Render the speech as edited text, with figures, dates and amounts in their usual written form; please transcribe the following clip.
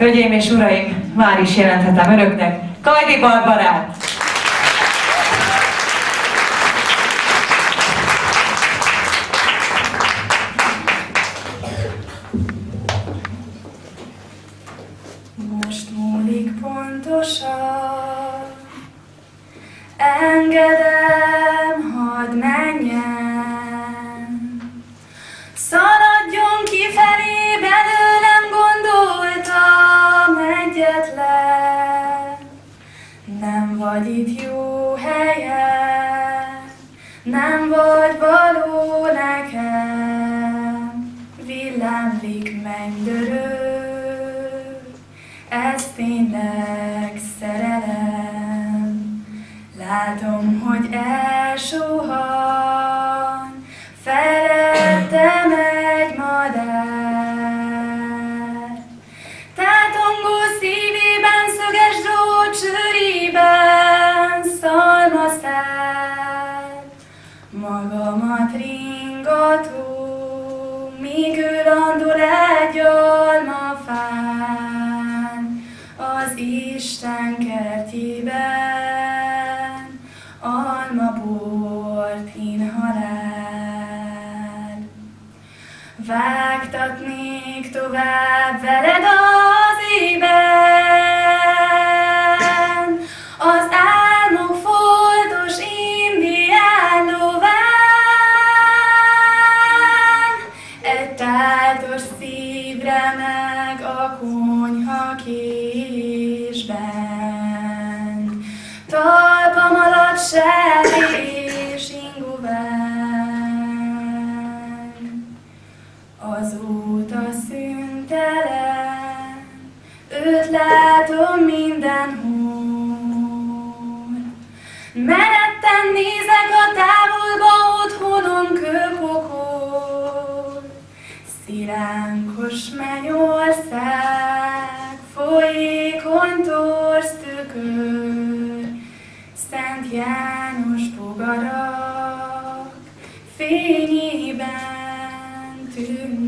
Hölgyeim és uraim, már is jelenthetem önöknek Kajdi Barbarát! Most múlik pontosan, engedem, hadd menjen. Szaladjon kifelé, belőlem gondoltam egyetlen. Nem vagy itt jó helyen, nem vagy való nekem. Villámlik mennydörő, ez tényleg szerelem. Látom, hogy elsuhan felettem egy madár. Tátongó szívében, szöges drót sűrűben szalmaszál. Magamat ringató, míg ő landol egy almafán, az Isten kertjében, almabort inhalál. Vágtatnék tovább veled az ében, az álmok foltos indián lován. Egy tájtos szívre meg a konyha késben, talpam alatt sertés inguván. Azóta szüntelen, őt látom mindenhol. Meretten nézek a távolba, otthonom kőpokol. Szilánkos mennyország, folyékony torz tükör, Szent János bogarak fényében tűnnek.